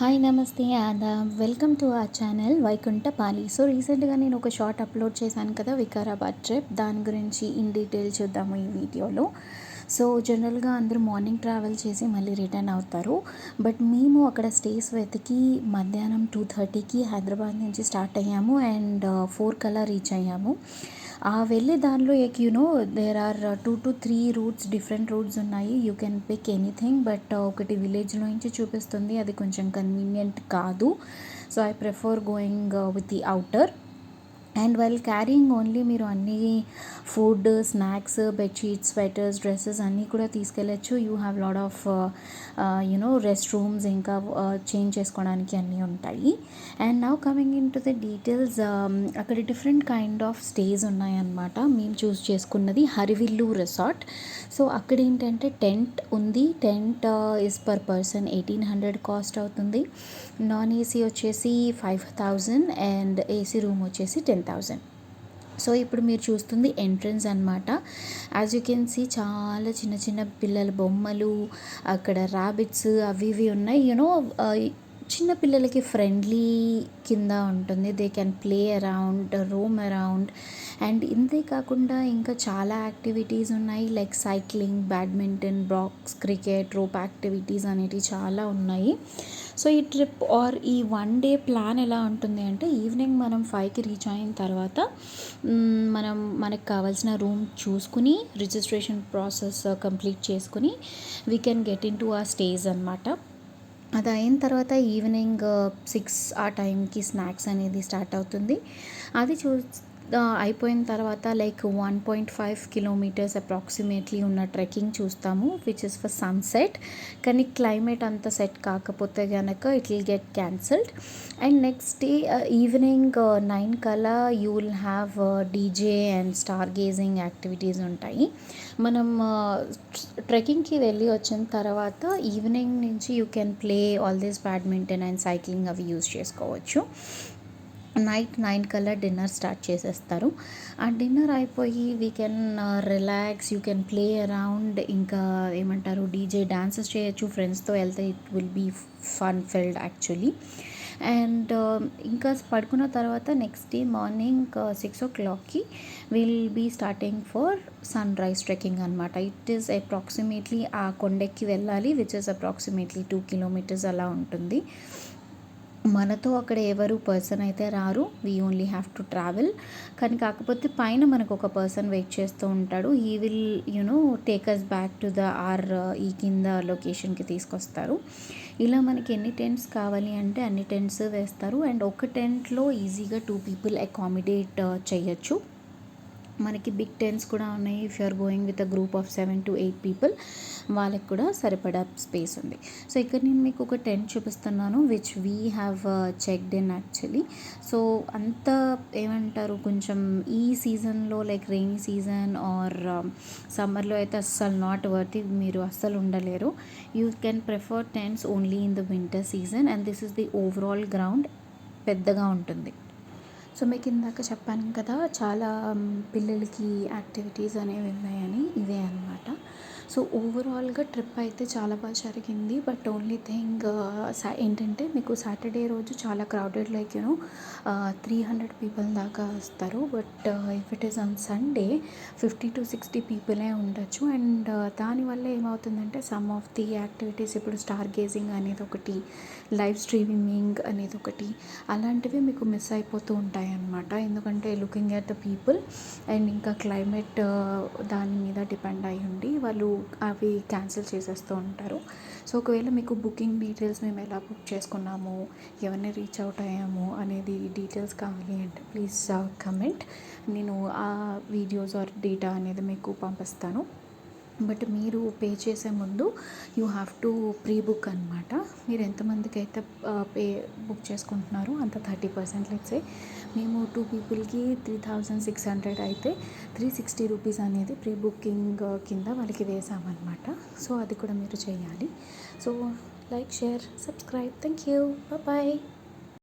Hi నమస్తే ఆదాబ్ welcome to our channel Vaikunthapali. So రీసెంట్గా నేను ఒక షార్ట్ అప్లోడ్ చేశాను కదా, వికారాబాద్ ట్రిప్. దాని గురించి ఇన్ డీటెయిల్ చూద్దాము ఈ వీడియోలో. సో జనరల్గా అందరూ మార్నింగ్ ట్రావెల్ చేసి మళ్ళీ రిటర్న్ అవుతారు. బట్ మేము అక్కడ స్టేస్ వెతికి మధ్యాహ్నం 2:30కి హైదరాబాద్ నుంచి స్టార్ట్ అయ్యాము అండ్ 4 కల్లా రీచ్ అయ్యాము. వెళ్ళే దారిలో there are 2 to 3 routes, different routes ఉన్నాయి. You can pick anything. But ఒకటి విలేజ్లో నుంచి చూపిస్తుంది, అది కొంచెం కన్వీనియంట్ కాదు. So I prefer going with the outer. And while carrying only మీరు అన్నీ food, snacks, bedsheets, sweaters, dresses అన్నీ కూడా తీసుకెళ్ళచ్చు. You have lot of rest rooms, ఇంకా చేంజ్ చేసుకోవడానికి అన్నీ ఉంటాయి. And now coming into the details, అక్కడ డిఫరెంట్ కైండ్ ఆఫ్ స్టేస్ ఉన్నాయన్నమాట. మేము చూస్ చేసుకున్నది హరివిల్లు రిసార్ట్. సో అక్కడ ఏంటంటే టెంట్ ఉంది. Tent is per person 1800 cost అవుతుంది. నాన్ ఏసీ వచ్చేసి 5000 అండ్ ఏసీ రూమ్ వచ్చేసి 10,000. సో ఇప్పుడు మీరు చూస్తుంది ఎంట్రన్స్ అనమాట. యాజ్ యూ కెన్ సీ చాలా చిన్న చిన్న పిల్లల బొమ్మలు, అక్కడ ర్యాబిట్స్ అవి ఇవి ఉన్నాయి. చిన్న పిల్లలకి ఫ్రెండ్లీ కింద ఉంటుంది. They can play around, Rome around. And ఇంతే కాకుండా ఇంకా చాలా యాక్టివిటీస్ ఉన్నాయి, like cycling, badminton, box cricket, rope activities అనేటివి చాలా ఉన్నాయి. సో ఈ ట్రిప్ ఆర్ ఈ 1 డే ప్లాన్ ఎలా ఉంటుంది అంటే, ఈవినింగ్ మనం 5కి రీచ్ అయిన తర్వాత మనకు కావాల్సిన రూమ్ చూసుకుని రిజిస్ట్రేషన్ ప్రాసెస్ కంప్లీట్ చేసుకుని we can get in to ఆ స్టేజ్ అనమాట. అది అయిన తర్వాత ఈవినింగ్ 6 ఆ టైంకి స్నాక్స్ అనేది స్టార్ట్ అవుతుంది. అది అయిపోయిన తర్వాత లైక్ 1.5 కిలోమీటర్స్ అప్రాక్సిమేట్లీ ఉన్న ట్రెక్కింగ్ చూస్తాము, విచ్ ఇస్ ఫర్ సన్సెట్. కానీ క్లైమేట్ అంత సెట్ కాకపోతే కనుక it will get cancelled. And next day evening 9 కల్లా you will have DJ and star gazing activities ఉంటాయి. మనం ట్రెక్కింగ్కి వెళ్ళి వచ్చిన తర్వాత ఈవినింగ్ నుంచి you can play all this badminton and cycling అవి యూజ్ చేసుకోవచ్చు. నైట్ 9 కల్లా డిన్నర్ స్టార్ట్ చేసేస్తారు. ఆ డిన్నర్ అయిపోయి we can relax, you can play around. ఇంకా ఏమంటారు, డీజే డాన్సెస్ చేయొచ్చు. ఫ్రెండ్స్తో వెళ్తే it will be fun filled actually. And ఇంకా పడుకున్న తర్వాత నెక్స్ట్ డే మార్నింగ్ 6 o'clockకి will be starting for sunrise trekking అనమాట. ఇట్ ఈస్ అప్రాక్సిమేట్లీ ఆ కొండెక్కి వెళ్ళాలి, విచ్ ఇస్ అప్రాక్సిమేట్లీ 2 kilometers అలా ఉంటుంది. మనతో అక్కడ ఎవరు పర్సన్ అయితే రారు, we only have to travel. కానీ కాకపోతే పైన మనకు ఒక పర్సన్ వెయిట్ చేస్తూ ఉంటాడు. ఈ will take us back to ఈ కింద లొకేషన్కి తీసుకొస్తారు. ఇలా మనకి ఎన్ని టెంట్స్ కావాలి అంటే అన్ని టెంట్స్ వేస్తారు. అండ్ ఒక టెంట్లో ఈజీగా 2 people అకామిడేట్ చేయొచ్చు. మనకి బిగ్ టెంట్స్ కూడా ఉన్నాయి. If you are going with a group of 7 to 8 people, వాళ్ళకి కూడా సరిపడా స్పేస్ ఉంది. సో ఇక్కడ నేను మీకు ఒక టెంట్ చూపిస్తున్నాను, which we have checked in actually. So అంత ఏమంటారు, కొంచెం ఈ సీజన్లో లైక్ రెయినీ సీజన్ ఆర్ సమ్మర్లో అయితే అస్సలు నాట్ వర్త్, మీరు అస్సలు ఉండలేరు. You can prefer tents only in the winter season. And this is the overall ground, పెద్దగా ఉంటుంది. సో మీకు ఇందాక చెప్పాను కదా, చాలా పిల్లలకి యాక్టివిటీస్ అనేవి ఉన్నాయని, ఇవే అనమాట. సో ఓవరాల్గా ట్రిప్ అయితే చాలా బాగా జరిగింది. బట్ ఓన్లీ థింగ్ ఏంటంటే, మీకు సాటర్డే రోజు చాలా క్రౌడెడ్, లైక్ 300 people దాకా వస్తారు. But if it is on Sunday 50 to 60 people ఉండొచ్చు. అండ్ దానివల్ల ఏమవుతుందంటే, సమ్ ఆఫ్ ది యాక్టివిటీస్, ఇప్పుడు స్టార్ గేజింగ్ అనేది ఒకటి, లైవ్ స్ట్రీమింగ్ అనేది ఒకటి, అలాంటివి మీకు మిస్ అయిపోతూ ఉంటాయి అన్నమాట. ఎందుకంటే looking at the people and ఇంకా క్లైమేట్ దాని మీద డిపెండ్ అయ్యి ఉండి వాళ్ళు అవి క్యాన్సిల్ చేసేస్తూ ఉంటారు. సో ఒకవేళ మీకు బుకింగ్ డీటెయిల్స్, మేము ఎలా బుక్ చేసుకున్నాము, ఎవరిని రీచ్ అవుట్ అయ్యాము అనేది డీటెయిల్స్ కావాలి అంటే ప్లీజ్ కమెంట్. నేను ఆ వీడియోస్ ఆర్ డేటా అనేది మీకు పంపిస్తాను. బట్ మీరు పే చేసే ముందు you have to pre book అనమాట. మీరు ఎంతమందికి అయితే బుక్ చేసుకుంటున్నారో అంత 30%. లెట్సే మేము 2 peopleకి 3600 అయితే 360 rupees అనేది ప్రీ బుకింగ్ కింద వాళ్ళకి వేసామన్నమాట. సో అది కూడా మీరు చేయాలి. So like, share, subscribe. Thank you. Bye.